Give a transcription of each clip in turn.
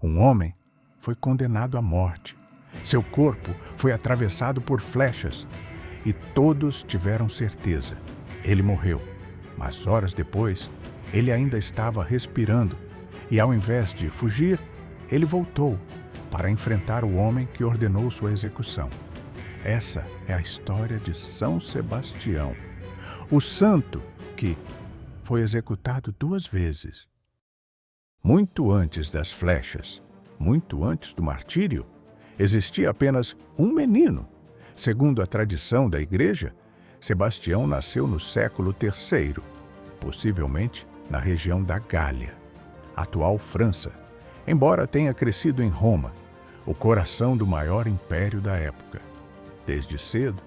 Um homem foi condenado à morte. Seu corpo foi atravessado por flechas e todos tiveram certeza. Ele morreu, mas horas depois, ele ainda estava respirando e, ao invés de fugir, ele voltou para enfrentar o homem que ordenou sua execução. Essa é a história de São Sebastião, o santo que foi executado 2 vezes. Muito antes das flechas, muito antes do martírio, existia apenas um menino. Segundo a tradição da Igreja, Sebastião nasceu no século III, possivelmente na região da Gália, atual França, embora tenha crescido em Roma, o coração do maior império da época. Desde cedo,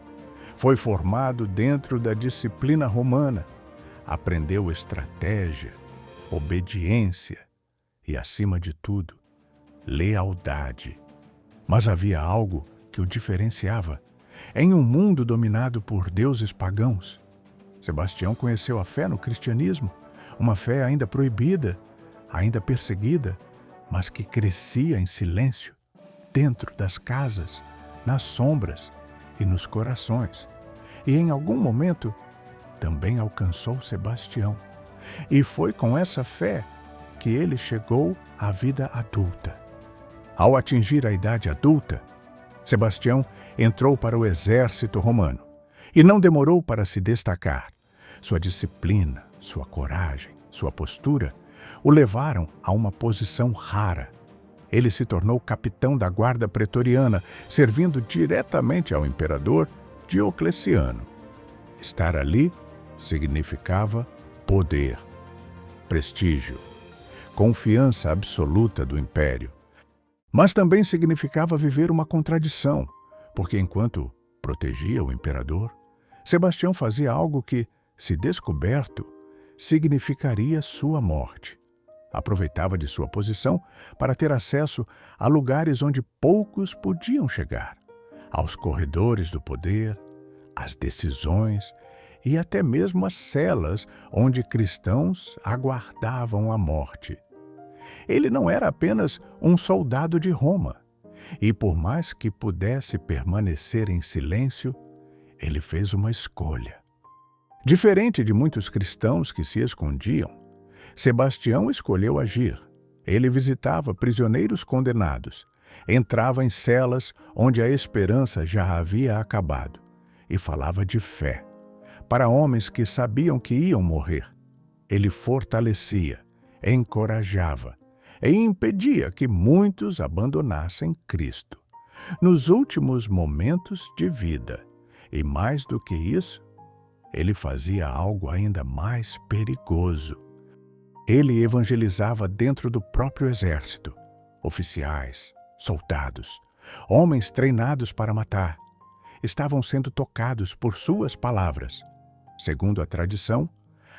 foi formado dentro da disciplina romana, aprendeu estratégia, obediência e, acima de tudo, lealdade. Mas havia algo que o diferenciava. Em um mundo dominado por deuses pagãos, Sebastião conheceu a fé no cristianismo, uma fé ainda proibida, ainda perseguida, mas que crescia em silêncio, dentro das casas, nas sombras e nos corações. E em algum momento também alcançou Sebastião. E foi com essa fé que ele chegou à vida adulta. Ao atingir a idade adulta, Sebastião entrou para o exército romano e não demorou para se destacar. Sua disciplina, sua coragem, sua postura o levaram a uma posição rara. Ele se tornou capitão da guarda pretoriana, servindo diretamente ao imperador Diocleciano. Estar ali significava poder, prestígio, confiança absoluta do império. Mas também significava viver uma contradição, porque enquanto protegia o imperador, Sebastião fazia algo que, se descoberto, significaria sua morte. Aproveitava de sua posição para ter acesso a lugares onde poucos podiam chegar, aos corredores do poder, às decisões e até mesmo às celas onde cristãos aguardavam a morte. Ele não era apenas um soldado de Roma, e por mais que pudesse permanecer em silêncio, ele fez uma escolha. Diferente de muitos cristãos que se escondiam, Sebastião escolheu agir. Ele visitava prisioneiros condenados, entrava em celas onde a esperança já havia acabado e falava de fé. Para homens que sabiam que iam morrer, ele fortalecia, encorajava e impedia que muitos abandonassem Cristo. Nos últimos momentos de vida, e mais do que isso, ele fazia algo ainda mais perigoso. Ele evangelizava dentro do próprio exército, oficiais, soldados, homens treinados para matar, estavam sendo tocados por suas palavras. Segundo a tradição,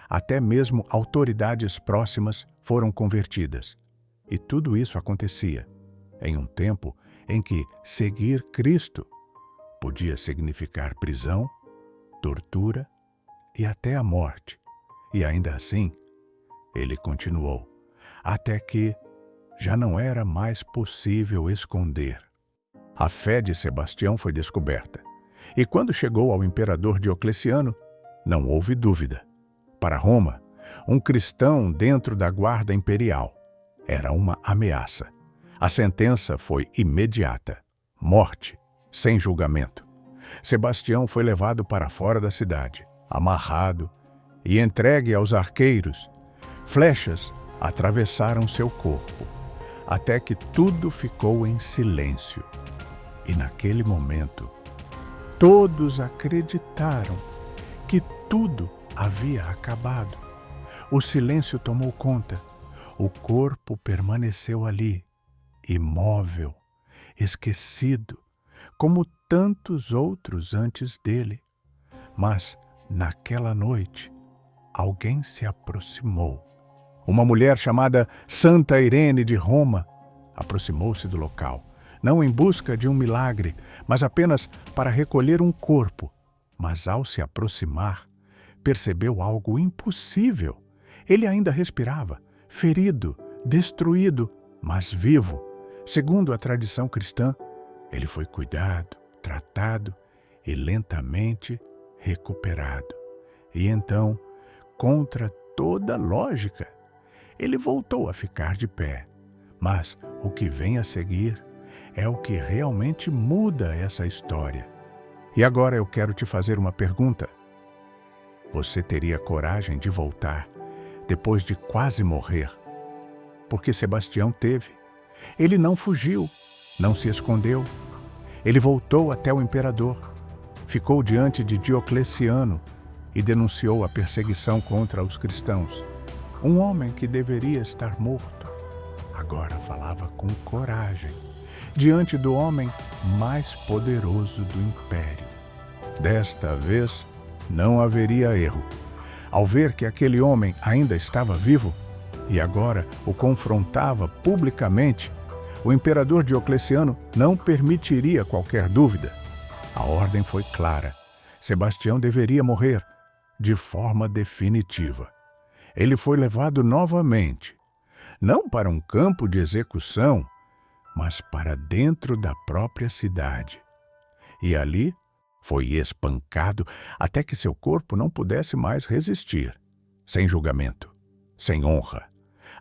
até mesmo autoridades próximas foram convertidas. E tudo isso acontecia em um tempo em que seguir Cristo podia significar prisão, tortura e até a morte. E ainda assim, ele continuou, até que já não era mais possível esconder. A fé de Sebastião foi descoberta, e quando chegou ao imperador Diocleciano, não houve dúvida. Para Roma, um cristão dentro da guarda imperial era uma ameaça. A sentença foi imediata: morte, sem julgamento. Sebastião foi levado para fora da cidade, amarrado e entregue aos arqueiros. Flechas atravessaram seu corpo, até que tudo ficou em silêncio. E naquele momento, todos acreditaram que tudo havia acabado. O silêncio tomou conta. O corpo permaneceu ali, imóvel, esquecido, como tantos outros antes dele. Mas, naquela noite, alguém se aproximou. Uma mulher chamada Santa Irene de Roma aproximou-se do local, não em busca de um milagre, mas apenas para recolher um corpo. Mas ao se aproximar, percebeu algo impossível. Ele ainda respirava, ferido, destruído, mas vivo. Segundo a tradição cristã, ele foi cuidado, tratado e lentamente recuperado. E então, contra toda lógica, ele voltou a ficar de pé. Mas o que vem a seguir é o que realmente muda essa história. E agora eu quero te fazer uma pergunta. Você teria coragem de voltar depois de quase morrer? Porque Sebastião teve. Ele não fugiu, não se escondeu. Ele voltou até o imperador, ficou diante de Diocleciano e denunciou a perseguição contra os cristãos. Um homem que deveria estar morto, agora falava com coragem, diante do homem mais poderoso do império. Desta vez, não haveria erro. Ao ver que aquele homem ainda estava vivo e agora o confrontava publicamente, o imperador Diocleciano não permitiria qualquer dúvida. A ordem foi clara. Sebastião deveria morrer de forma definitiva. Ele foi levado novamente, não para um campo de execução, mas para dentro da própria cidade. E ali foi espancado até que seu corpo não pudesse mais resistir. Sem julgamento, sem honra,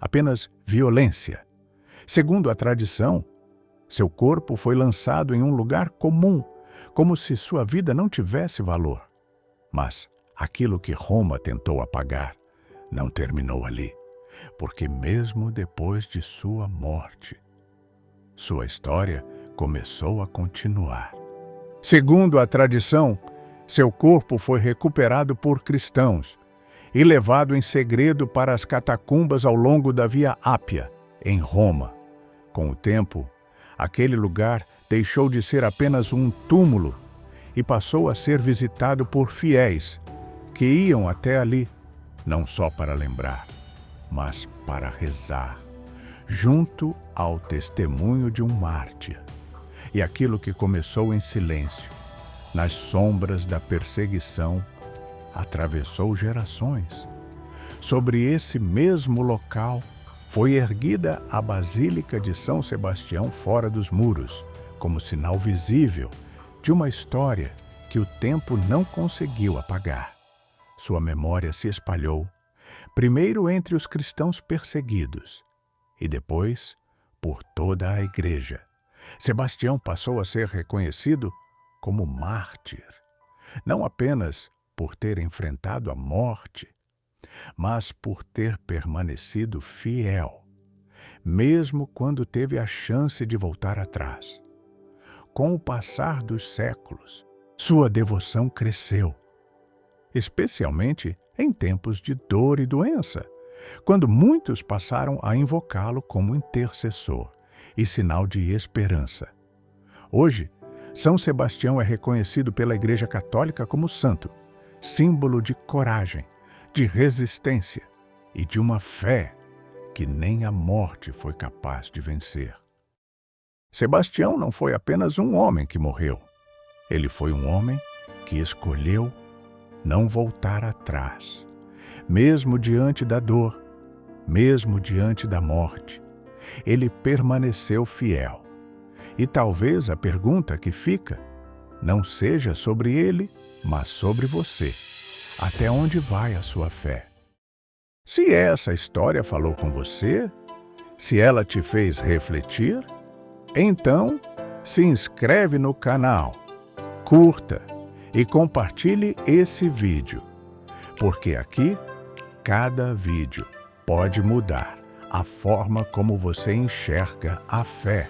apenas violência. Segundo a tradição, seu corpo foi lançado em um lugar comum, como se sua vida não tivesse valor. Mas aquilo que Roma tentou apagar não terminou ali, porque mesmo depois de sua morte, sua história começou a continuar. Segundo a tradição, seu corpo foi recuperado por cristãos e levado em segredo para as catacumbas ao longo da Via Ápia, em Roma. Com o tempo, aquele lugar deixou de ser apenas um túmulo e passou a ser visitado por fiéis que iam até ali, não só para lembrar, mas para rezar, junto ao testemunho de um mártir. E aquilo que começou em silêncio, nas sombras da perseguição, atravessou gerações. Sobre esse mesmo local, foi erguida a Basílica de São Sebastião fora dos muros, como sinal visível de uma história que o tempo não conseguiu apagar. Sua memória se espalhou, primeiro entre os cristãos perseguidos e depois por toda a Igreja. Sebastião passou a ser reconhecido como mártir, não apenas por ter enfrentado a morte, mas por ter permanecido fiel, mesmo quando teve a chance de voltar atrás. Com o passar dos séculos, sua devoção cresceu, especialmente em tempos de dor e doença, quando muitos passaram a invocá-lo como intercessor e sinal de esperança. Hoje, São Sebastião é reconhecido pela Igreja Católica como santo, símbolo de coragem, de resistência e de uma fé que nem a morte foi capaz de vencer. Sebastião não foi apenas um homem que morreu. Ele foi um homem que escolheu não voltar atrás, mesmo diante da dor, mesmo diante da morte. Ele permaneceu fiel. E talvez a pergunta que fica não seja sobre ele, mas sobre você. Até onde vai a sua fé? Se essa história falou com você, se ela te fez refletir, então se inscreve no canal, curta e compartilhe esse vídeo, porque aqui cada vídeo pode mudar a forma como você enxerga a fé.